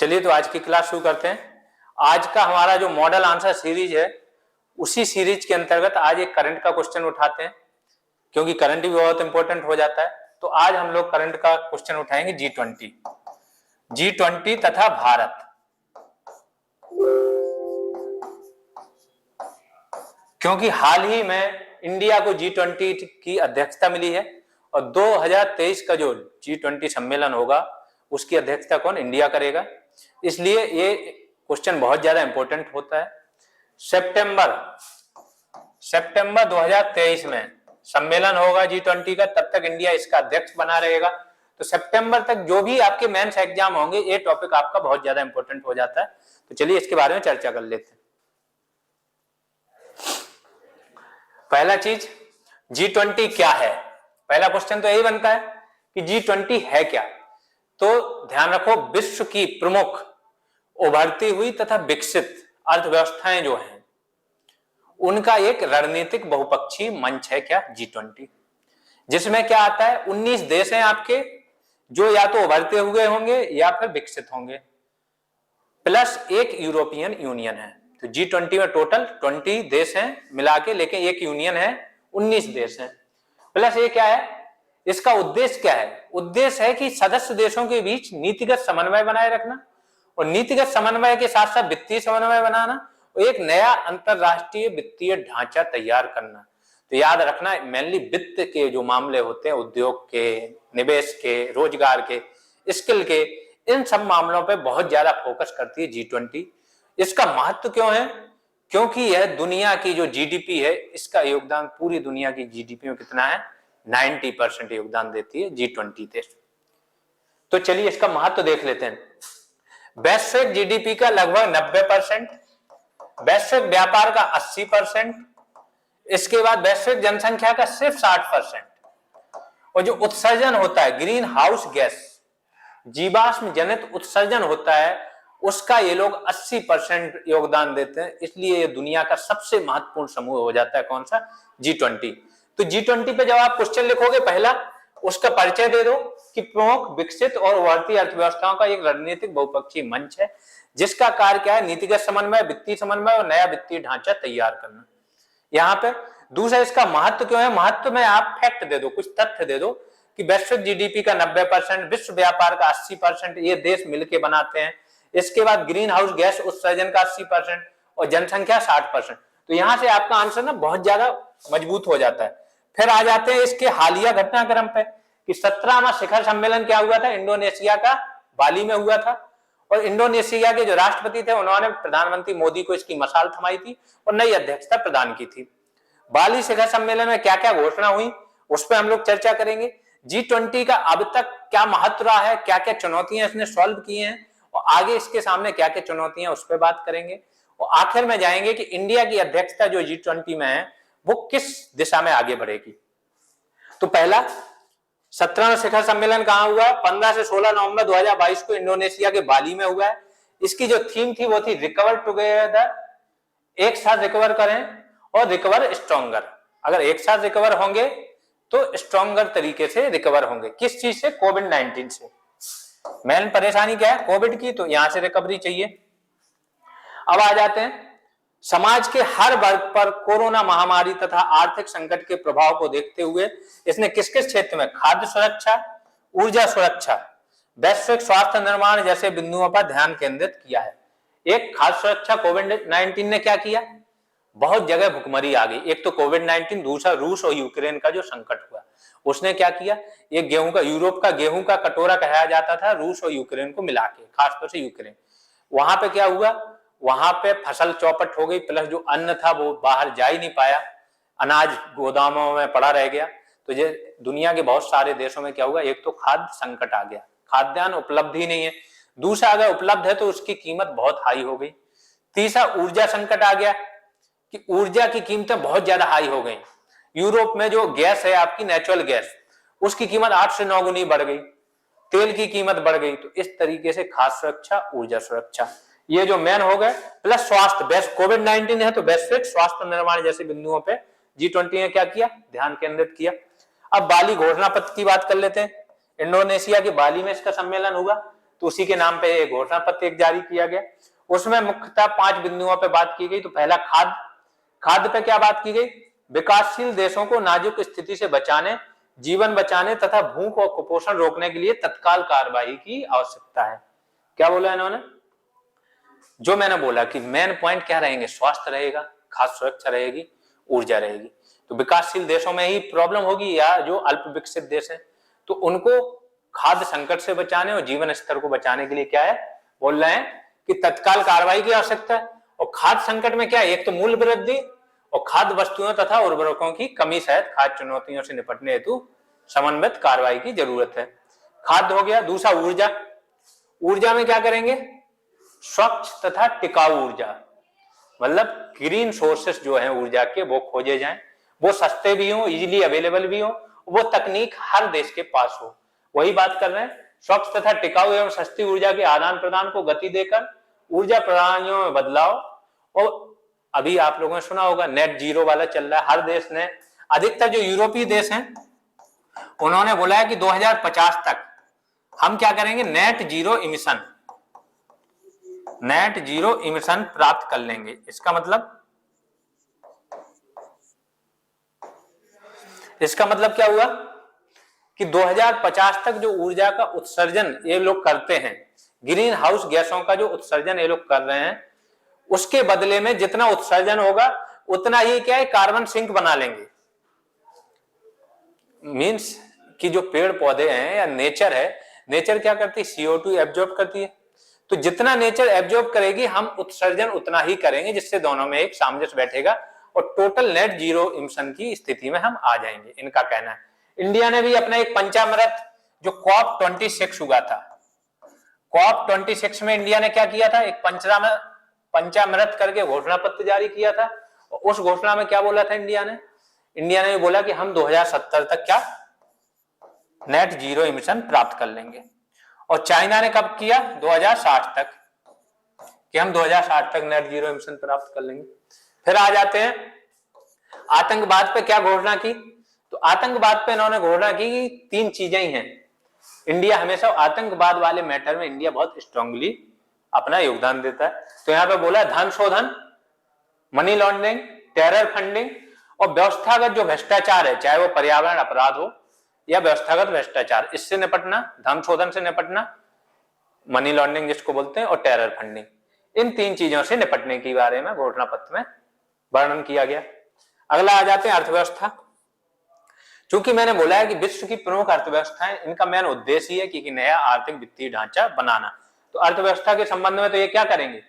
चलिए तो आज की क्लास शुरू करते हैं। आज का हमारा जो मॉडल आंसर सीरीज है उसी सीरीज के अंतर्गत आज एक करंट का क्वेश्चन उठाते हैं, क्योंकि करंट भी बहुत इंपॉर्टेंट हो जाता है। तो आज हम लोग करंट का क्वेश्चन उठाएंगे G20 तथा भारत। क्योंकि हाल ही में इंडिया को G20 की अध्यक्षता मिली है और 2023 का जो G20 सम्मेलन होगा उसकी अध्यक्षता कौन, इंडिया करेगा। इसलिए ये क्वेश्चन बहुत ज्यादा इंपॉर्टेंट होता है। सितंबर 2023 में सम्मेलन होगा G20 का, तब तक इंडिया इसका अध्यक्ष बना रहेगा। तो सितंबर तक जो भी आपके मेंस एग्जाम होंगे ये टॉपिक आपका बहुत ज्यादा इंपॉर्टेंट हो जाता है। तो चलिए इसके बारे में चर्चा कर लेते हैं। पहला चीज, G20 क्या है। पहला क्वेश्चन तो यही बनता है कि G20 है क्या। तो ध्यान रखो, विश्व की प्रमुख उभरती हुई तथा विकसित अर्थव्यवस्थाएं जो हैं उनका एक रणनीतिक बहुपक्षीय मंच है क्या G20, जिसमें क्या आता है 19 देश हैं आपके जो या तो उभरते हुए होंगे या फिर विकसित होंगे, प्लस एक यूरोपियन यूनियन है। तो G20 में टोटल 20 देश हैं मिला के, लेकिन एक यूनियन है, 19 देश हैं। प्लस ये क्या है, इसका उद्देश्य क्या है। उद्देश्य है कि सदस्य देशों के बीच नीतिगत समन्वय बनाए रखना और नीतिगत समन्वय के साथ साथ वित्तीय समन्वय बनाना और एक नया अंतरराष्ट्रीय वित्तीय ढांचा तैयार करना। तो याद रखना, मेनली वित्त के जो मामले होते हैं, उद्योग के, निवेश के, रोजगार के, स्किल के, इन सब मामलों पे बहुत ज्यादा फोकस करती है G20। इसका महत्व क्यों है, क्योंकि यह दुनिया की जो जीडीपी है इसका योगदान, पूरी दुनिया की जीडीपी में कितना है, 90% योगदान देती है G20 देश। तो चलिए इसका महत्व देख लेते हैं। वैश्विक जीडीपी का लगभग 90%, वैश्विक व्यापार का 80%, इसके बाद वैश्विक जनसंख्या का सिर्फ 60%, और जो उत्सर्जन होता है ग्रीन हाउस गैस, जीवाश्म जनित उत्सर्जन होता है, उसका ये लोग 80% योगदान देते हैं। इसलिए ये दुनिया का सबसे महत्वपूर्ण समूह हो जाता है कौन सा, G20। तो G20 पे जब आप क्वेश्चन लिखोगे, पहला उसका परिचय दे दो कि प्रमुख विकसित और उभरती अर्थव्यवस्थाओं का एक रणनीतिक बहुपक्षीय मंच है जिसका कार्य क्या है, नीतिगत समन्वय, वित्तीय समन्वय और नया वित्तीय ढांचा तैयार करना। यहाँ पे दूसरा इसका महत्व क्यों है, महत्व में आप फैक्ट दे दो, कुछ तथ्य दे दो कि वैश्विक जीडीपी का 90%, विश्व व्यापार का 80% ये देश मिलकर बनाते हैं। इसके बाद ग्रीन हाउस गैस उत्सर्जन का 80% और जनसंख्या 60%। तो यहां से आपका आंसर ना बहुत ज्यादा मजबूत हो जाता है। फिर आ जाते हैं इसके हालिया घटनाक्रम पे कि 17वां शिखर सम्मेलन क्या हुआ था, इंडोनेशिया का बाली में हुआ था, और इंडोनेशिया के जो राष्ट्रपति थे उन्होंने प्रधानमंत्री मोदी को इसकी मशाल थमाई थी और नई अध्यक्षता प्रदान की थी। बाली शिखर सम्मेलन में क्या क्या घोषणा हुई उस पर हम लोग चर्चा करेंगे। G20 का अब तक क्या महत्व रहा है, क्या क्या चुनौतियां इसने सॉल्व की हैं और आगे इसके सामने क्या क्या चुनौतियां, उस पर बात करेंगे। और आखिर में जाएंगे कि इंडिया की अध्यक्षता जो G20 में है वो किस दिशा में आगे बढ़ेगी। तो पहला 17वां शिखर सम्मेलन कहां हुआ है, 15 से 16 नवंबर 2022 को इंडोनेशिया के बाली में हुआ है। इसकी जो थीम थी वो थी रिकवर टुगेदर, एक साथ रिकवर करें और रिकवर स्ट्रॉन्गर। अगर एक साथ रिकवर होंगे तो स्ट्रॉन्गर तरीके से रिकवर होंगे। किस चीज से, कोविड-19 से। मेन परेशानी क्या है, कोविड की, तो यहां से रिकवरी चाहिए। अब आ जाते हैं समाज के हर वर्ग पर कोरोना महामारी तथा आर्थिक संकट के प्रभाव को देखते हुए इसने किस किस क्षेत्र में खाद्य सुरक्षा, ऊर्जा सुरक्षा, वैश्विक स्वास्थ्य निर्माण जैसे बिंदुओं पर ध्यान केंद्रित किया है। एक खाद्य सुरक्षा, कोविड-19 ने क्या किया, बहुत जगह भुखमरी आ गई। एक तो कोविड-19, दूसरा रूस और यूक्रेन का जो संकट हुआ, उसने क्या किया, ये गेहूं का, यूरोप का गेहूं का कटोरा कहा जाता था रूस और यूक्रेन को मिला के, खासतौर से यूक्रेन। वहां पे क्या हुआ, वहां पे फसल चौपट हो गई, प्लस जो अन्न था वो बाहर जा ही नहीं पाया, अनाज गोदामों में पड़ा रह गया। तो ये दुनिया के बहुत सारे देशों में क्या हुआ, एक तो खाद्य संकट आ गया, खाद्यान्न उपलब्ध ही नहीं है। दूसरा, अगर उपलब्ध है तो उसकी कीमत बहुत हाई हो गई। तीसरा, ऊर्जा संकट आ गया कि ऊर्जा की कीमतें बहुत ज्यादा हाई हो गई। यूरोप में जो गैस है आपकी नेचुरल गैस, उसकी कीमत 8 से 9 गुनी बढ़ गई, तेल की कीमत बढ़ गई। तो इस तरीके से खाद्य सुरक्षा, ऊर्जा सुरक्षा, ये जो मेन हो गए, प्लस स्वास्थ्य, कोविड-19 है तो वैश्विक स्वास्थ्य निर्माण जैसे बिंदुओं पे G20 ने क्या किया, ध्यान केंद्रित किया। अब बाली घोषणा पत्र की बात कर लेते हैं। इंडोनेशिया के बाली में इसका सम्मेलन हुआ। तो उसी के नाम पे घोषणा पत्र एक जारी किया गया। उसमें मुख्यतः 5 बिंदुओं पे बात की गई। तो पहला खाद्य पे क्या बात की गई? विकासशील देशों को नाजुक स्थिति से बचाने, जीवन बचाने तथा भूख और कुपोषण रोकने के लिए तत्काल कार्रवाई की आवश्यकता है। क्या बोला इन्होंने? जो मैंने बोला कि मेन पॉइंट क्या रहेंगे? स्वास्थ्य रहेगा, खाद्य सुरक्षा रहेगी, ऊर्जा रहेगी। तो विकासशील देशों में ही प्रॉब्लम होगी या जो अल्प विकसित देश हैं, तो उनको खाद्य संकट से बचाने और जीवन स्तर को बचाने के लिए क्या है बोल रहे हैं कि तत्काल कार्रवाई की आवश्यकता है। और खाद्य संकट में क्या है? एक तो मूल्य वृद्धि और खाद्य वस्तुओं तथा उर्वरकों की कमी सहित खाद्य चुनौतियों से निपटने हेतु समन्वित कार्रवाई की जरूरत है। खाद्य हो गया। दूसरा ऊर्जा। ऊर्जा में क्या करेंगे? स्वच्छ तथा टिकाऊ ऊर्जा, मतलब ग्रीन सोर्सेस जो है ऊर्जा के वो खोजे जाएं, वो सस्ते भी हो, इजीली अवेलेबल भी हो, वो तकनीक हर देश के पास हो। वही बात कर रहे हैं, स्वच्छ तथा टिकाऊ एवं सस्ती ऊर्जा के आदान प्रदान को गति देकर ऊर्जा प्रणालियों में बदलाव। और अभी आप लोगों ने सुना होगा नेट जीरो वाला चल रहा है, हर देश ने, अधिकतर जो यूरोपीय देश हैं उन्होंने बोला है कि 2050 तक हम क्या करेंगे? नेट जीरो इमिशन प्राप्त कर लेंगे। इसका मतलब क्या हुआ कि 2050 तक जो ऊर्जा का उत्सर्जन ये लोग करते हैं, ग्रीन हाउस गैसों का जो उत्सर्जन ये लोग कर रहे हैं, उसके बदले में जितना उत्सर्जन होगा उतना ही क्या है? कार्बन सिंक बना लेंगे। मींस कि जो पेड़ पौधे हैं या नेचर है, नेचर क्या करती है? CO2 एब्जॉर्ब करती है। तो जितना नेचर एब्जॉर्ब करेगी हम उत्सर्जन उतना ही करेंगे, जिससे दोनों में एक सामंजस्य बैठेगा और टोटल नेट जीरो इमिशन की स्थिति में हम आ जाएंगे, इनका कहना है। इंडिया ने भी अपना एक पंचामृत जो COP26 हुआ था, COP26 में इंडिया ने क्या किया था? एक पंचामृत करके घोषणा पत्र जारी किया था। और उस घोषणा में क्या बोला था इंडिया ने बोला कि हम 2070 तक क्या नेट जीरो इमिशन प्राप्त कर लेंगे। और चाइना ने कब किया? 2060 तक, कि हम 2060 तक नेट जीरो इमिशन प्राप्त कर लेंगे। फिर आ जाते हैं आतंकवाद पे क्या घोषणा की? तो आतंकवाद पे इन्होंने घोषणा की कि 3 चीजें ही हैं। इंडिया हमेशा आतंकवाद वाले मैटर में इंडिया बहुत स्ट्रांगली अपना योगदान देता है। तो यहाँ पे बोला धन शोधन, मनी लॉन्ड्रिंग, टेरर फंडिंग और व्यवस्थागत जो भ्रष्टाचार है, चाहे वो पर्यावरण अपराध हो या व्यवस्थागत भ्रष्टाचार, इससे निपटना, धन शोधन से निपटना, मनी लॉन्ड्रिंग जिसको बोलते हैं, और टेरर फंडिंग, इन 3 चीजों से निपटने के बारे में घोषणा पत्र में वर्णन किया गया। अगला आ जाते हैं अर्थव्यवस्था। चूंकि मैंने बोला है कि विश्व की प्रमुख अर्थव्यवस्थाएं, इनका मेन उद्देश्य ही है कि नया आर्थिक वित्तीय ढांचा बनाना। तो अर्थव्यवस्था के संबंध में तो ये क्या करेंगे?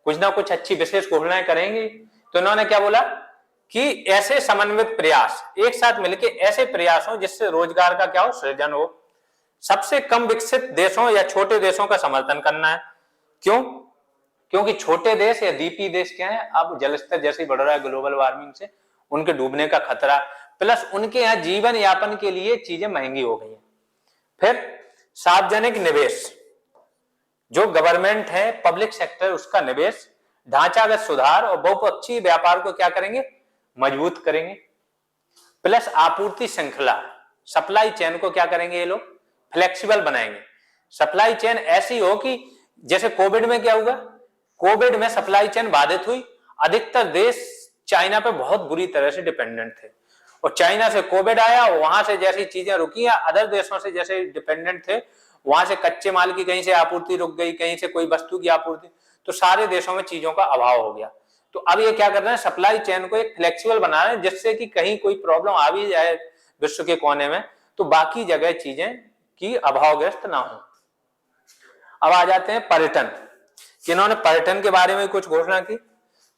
कुछ ना कुछ अच्छी विशेष घोषणाएं करेंगे। तो इन्होंने क्या बोला कि ऐसे समन्वित प्रयास, एक साथ मिलकर ऐसे प्रयास हो जिससे रोजगार का क्या हो? सृजन हो। सबसे कम विकसित देशों या छोटे देशों का समर्थन करना है। क्यों? क्योंकि छोटे देश या द्वीपीय देश क्या है, अब जलस्तर जैसे बढ़ रहा है ग्लोबल वार्मिंग से, उनके डूबने का खतरा, प्लस उनके यहाँ जीवन यापन के लिए चीजें महंगी हो गई हैं। फिर सार्वजनिक निवेश, जो गवर्नमेंट है, पब्लिक सेक्टर, उसका निवेश, ढांचागत सुधार और बहुपक्षीय व्यापार को क्या करेंगे? मजबूत करेंगे। प्लस आपूर्ति श्रृंखला, सप्लाई चेन को क्या करेंगे? ये लोग फ्लेक्सिबल बनाएंगे। सप्लाई चेन ऐसी हो कि जैसे कोविड में क्या हुआ? कोविड में सप्लाई चेन बाधित हुई, अधिकतर देश चाइना पे बहुत बुरी तरह से डिपेंडेंट थे, और चाइना से कोविड आया, वहां से जैसी चीजें रुकी या अदर देशों से जैसे डिपेंडेंट थे, वहां से कच्चे माल की कहीं से आपूर्ति रुक गई, कहीं से कोई वस्तु की आपूर्ति, तो सारे देशों में चीजों का अभाव हो गया। तो अब ये क्या कर रहे हैं? सप्लाई चेन को एक फ्लेक्सिबल बना रहे हैं, जिससे कि कहीं कोई प्रॉब्लम आ भी जाए विश्व के कोने में तो बाकी जगह चीजें की अभावग्रस्त ना हो। अब आ जाते हैं पर्यटन, कि इन्होंने पर्यटन के बारे में कुछ घोषणा की।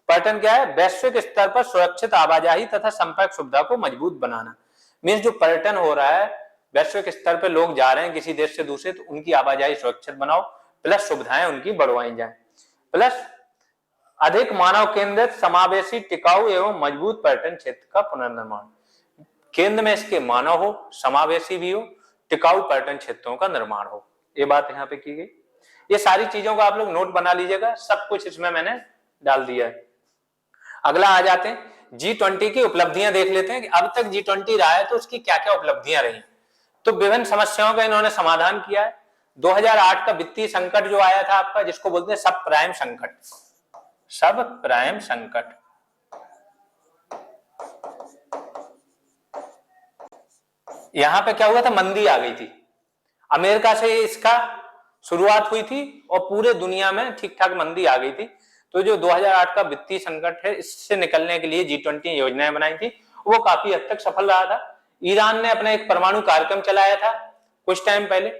पर्यटन क्या है? वैश्विक स्तर पर सुरक्षित आवाजाही तथा संपर्क सुविधा को मजबूत बनाना। मीन्स जो पर्यटन हो रहा है वैश्विक स्तर पर, लोग जा रहे हैं किसी देश से दूसरे, तो उनकी आवाजाही सुरक्षित बनाओ, प्लस सुविधाएं उनकी बढ़वाई जाए। प्लस अधिक मानव केंद्रित, समावेशी, टिकाऊ एवं मजबूत पर्यटन क्षेत्र का पुनर्निर्माण। केंद्र में इसके मानव हो, समावेशी भी हो, टिकाऊ पर्यटन क्षेत्रों का निर्माण हो। ये बात यहाँ पे की गई। ये सारी चीजों का आप लोग नोट बना लीजिएगा, सब कुछ इसमें मैंने डाल दिया है। अगला आ जाते हैं G20 की उपलब्धियां देख लेते हैं कि अब तक G20 रहा है तो उसकी क्या क्या उपलब्धियां रही। तो विभिन्न समस्याओं का इन्होंने समाधान किया है। 2008 का वित्तीय संकट जो आया था आपका, जिसको बोलते हैं सब प्राइम संकट, सब प्राइम संकट, यहां पे क्या हुआ था, मंदी आ गई थी। अमेरिका से इसका शुरुआत हुई थी और पूरे दुनिया में ठीक ठाक मंदी आ गई थी। तो जो 2008 का वित्तीय संकट है, इससे निकलने के लिए G20 योजनाएं बनाई थी, वो काफी हद तक सफल रहा था। ईरान ने अपना एक परमाणु कार्यक्रम चलाया था कुछ टाइम पहले,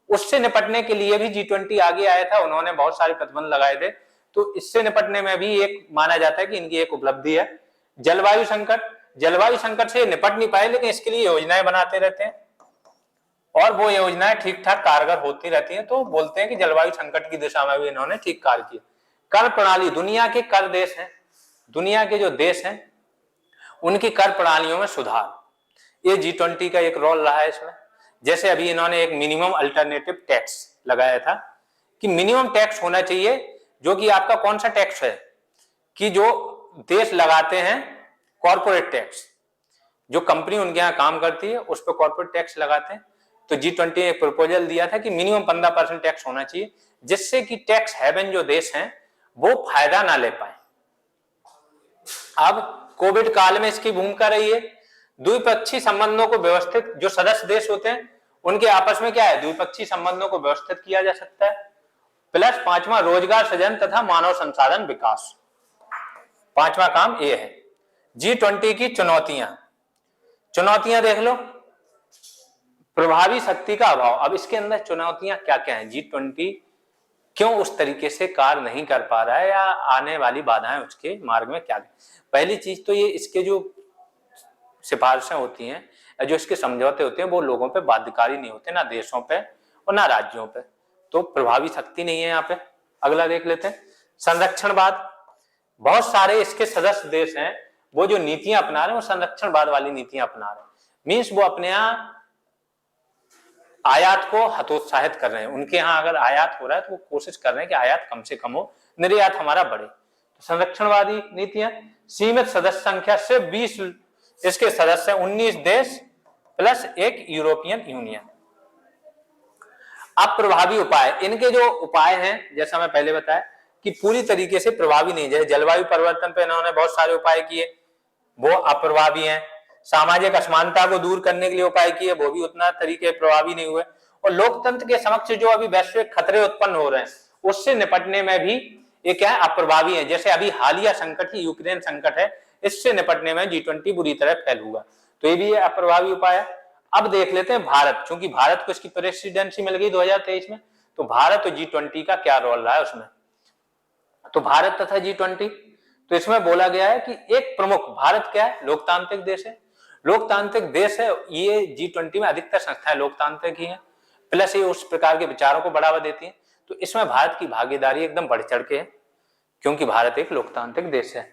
उससे निपटने के लिए भी G20 आगे आया था, उन्होंने बहुत सारे प्रतिबंध लगाए थे। तो इससे निपटने में भी एक माना जाता है कि इनकी एक उपलब्धि है। जलवायु संकट, जलवायु संकट से निपट नहीं पाए, लेकिन इसके लिए योजनाएं बनाते रहते हैं और वो योजनाएं ठीक ठाक कारगर होती रहती हैं। तो बोलते हैं कि जलवायु संकट की दिशा में भी इन्होंने ठीक कार्य किया। कर प्रणाली, दुनिया के कर देश हैं, दुनिया के जो देश हैं उनकी कर प्रणालियों में सुधार, ये G20 का एक रोल रहा है इसमें। जैसे अभी इन्होंने एक मिनिमम अल्टरनेटिव टैक्स लगाया था कि मिनिमम टैक्स होना चाहिए, जो कि आपका कौन सा टैक्स है कि जो देश लगाते हैं कॉर्पोरेट टैक्स, जो कंपनी उनके यहाँ काम करती है उस पर कॉर्पोरेट टैक्स लगाते हैं। तो G20 ने एक प्रपोजल दिया था कि मिनिमम 15% टैक्स होना चाहिए, जिससे कि टैक्स हेवन जो देश हैं वो फायदा ना ले पाए। अब कोविड काल में इसकी भूमिका रही है। द्विपक्षीय संबंधों को व्यवस्थित, जो सदस्य देश होते हैं उनके आपस में क्या है, द्विपक्षीय संबंधों को व्यवस्थित किया जा सकता है। प्लस पांचवा, रोजगार सृजन तथा मानव संसाधन विकास, पांचवा काम ये है। G20 की चुनौतियां, चुनौतियां देख लो। प्रभावी शक्ति का अभाव, अब इसके अंदर चुनौतियां क्या क्या हैं, G20 क्यों उस तरीके से कार्य नहीं कर पा रहा है या आने वाली बाधाएं उसके मार्ग में क्या। पहली चीज तो ये, इसके जो सिफारिशें होती हैं, जो इसके समझौते होते हैं, वो लोगों पे बाध्यकारी नहीं होते, ना देशों पे और ना राज्यों पे। तो प्रभावी शक्ति नहीं है यहाँ पे। अगला देख लेते हैं, संरक्षणवाद। बहुत सारे इसके सदस्य देश हैं, वो जो नीतियां अपना रहे हैं वो संरक्षणवाद वाली नीतियां अपना रहे हैं। मीन्स वो अपने यहाँ आयात को हतोत्साहित कर रहे हैं। उनके यहाँ अगर आयात हो रहा है तो वो कोशिश कर रहे हैं कि आयात कम से कम हो, निर्यात हमारा बढ़े। तो संरक्षणवादी नीतियां। सीमित सदस्य संख्या, सिर्फ 20 इसके सदस्य, 19 देश प्लस एक यूरोपियन यूनियन। अब प्रभावी उपाय, इनके जो उपाय हैं, जैसा मैं पहले बताया कि पूरी तरीके से प्रभावी नहीं। जैसे जलवायु परिवर्तन पे इन्होंने बहुत सारे उपाय किए, वो अप्रभावी हैं। सामाजिक असमानता को दूर करने के लिए उपाय किए, वो भी उतना तरीके प्रभावी नहीं हुए। और लोकतंत्र के समक्ष जो अभी वैश्विक खतरे उत्पन्न हो रहे हैं, उससे निपटने में भी ये क्या है, अप्रभावी है। जैसे अभी हालिया संकट ही यूक्रेन संकट है, इससे निपटने में G20 बुरी तरह फेल हुआ, तो ये भी अप्रभावी उपाय है। अब देख लेते हैं भारत, क्योंकि भारत को इसकी प्रेसिडेंसी मिल गई 2023 में, तो भारत और G20 का क्या रोल रहा है उसमें। तो भारत तथा G20, तो इसमें बोला गया है कि एक प्रमुख, भारत क्या है, लोकतांत्रिक देश है, लोकतांत्रिक देश है। ये G20 में अधिकतर संस्थाएं लोकतांत्रिक ही हैं, प्लस ये उस प्रकार के विचारों को बढ़ावा देती हैं। तो इसमें भारत की भागीदारी एकदम बढ़ चढ़ के है, क्योंकि भारत एक लोकतांत्रिक देश है।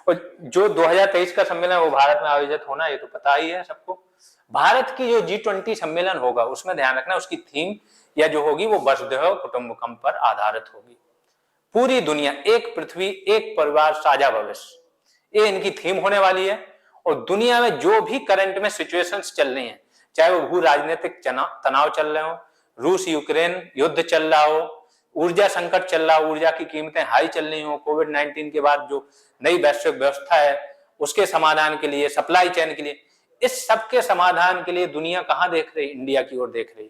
और जो 2023 का सम्मेलन वो भारत में आयोजित होना, ये तो पता ही है सबको। भारत की जो G20 सम्मेलन होगा, उसमें ध्यान रखना उसकी थीम या जो होगी वो वसुधैव कुटुंबकम पर आधारित होगी। पूरी दुनिया, एक पृथ्वी एक परिवार साझा भविष्य, ये इनकी थीम होने वाली है। और दुनिया में जो भी करंट में सिचुएशंस चल रही हैं, चाहे वो भू राजनीतिक तनाव चल रहे हो, रूस यूक्रेन युद्ध चल रहा हो, ऊर्जा संकट चल रहा हो, ऊर्जा की कीमतें हाई चल रही हो, कोविड-19 के बाद जो नई वैश्विक व्यवस्था है उसके समाधान के लिए, सप्लाई चेन के लिए, इस सबके समाधान के लिए दुनिया कहां देख रही, इंडिया की ओर देख रही।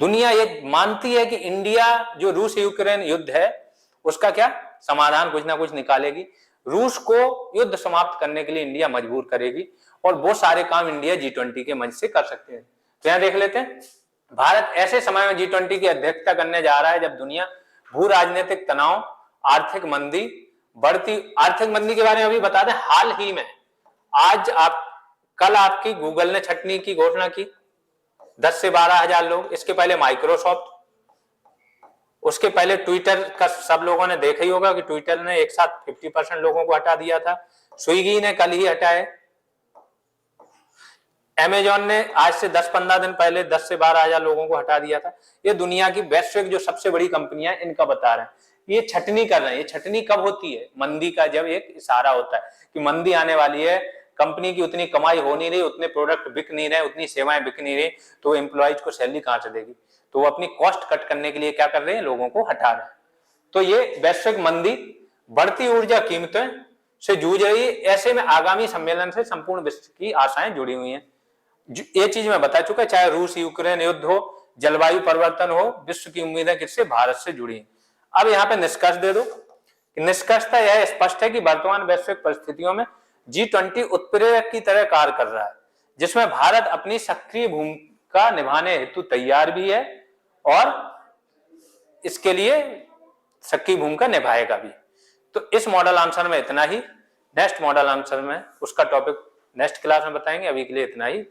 दुनिया ये मानती है कि इंडिया जो रूस यूक्रेन युद्ध है उसका क्या समाधान कुछ ना कुछ निकालेगी। रूस को युद्ध समाप्त करने के लिए इंडिया मजबूर करेगी, और वो सारे काम इंडिया G20 के मंच से कर सकते हैं। तो यहां देख लेते हैं, भारत ऐसे समय में G20 की अध्यक्षता करने जा रहा है जब दुनिया भू राजनीतिक तनाव, आर्थिक मंदी, बढ़ती आर्थिक मंदी के बारे में अभी बता दें। हाल ही में आज कल आपकी गूगल ने छटनी की घोषणा की, 10 से 12 हजार लोग। इसके पहले माइक्रोसॉफ्ट, उसके पहले ट्विटर का सब लोगों ने देखा ही होगा कि ट्विटर ने एक साथ 50% लोगों को हटा दिया था। स्विगी ने कल ही हटाए। अमेजॉन ने आज से 10-15 दिन पहले 10 से 12 हजार लोगों को हटा दिया था। ये दुनिया की वैश्विक जो सबसे बड़ी कंपनियां इनका बता रहे हैं, ये छटनी कर रहे हैं। ये छटनी कब होती है, मंदी का जब एक इशारा होता है कि मंदी आने वाली है, कंपनी की उतनी कमाई हो नहीं रही, उतने प्रोडक्ट बिक नहीं रहे, उतनी सेवाएं बिक नहीं रही, तो एम्प्लॉइज को सैलरी कहां से देगी। तो वो अपनी कॉस्ट कट करने के लिए क्या कर रहे हैं, लोगों को हटा रहे हैं। तो ये वैश्विक मंदी बढ़ती ऊर्जा कीमतें से जूझ रही है। ऐसे में आगामी सम्मेलन से संपूर्ण विश्व की आशाएं जुड़ी हुई हैं। ये चीज मैं बता चुका, चाहे रूस यूक्रेन युद्ध हो, जलवायु परिवर्तन हो, विश्व की उम्मीदें किससे, भारत से जुड़ी हैं। अब यहाँ पे निष्कर्ष दे दो। निष्कर्षता यह स्पष्ट है कि वर्तमान वैश्विक परिस्थितियों में G20 उत्प्रेरक की तरह कार्य कर रहा है, जिसमें भारत अपनी सक्रिय भूमिका निभाने हेतु तैयार भी है और इसके लिए सक्रिय भूमिका निभाएगा भी। तो इस मॉडल आंसर में इतना ही। नेक्स्ट मॉडल आंसर में उसका टॉपिक नेक्स्ट क्लास में बताएंगे। अभी के लिए इतना ही।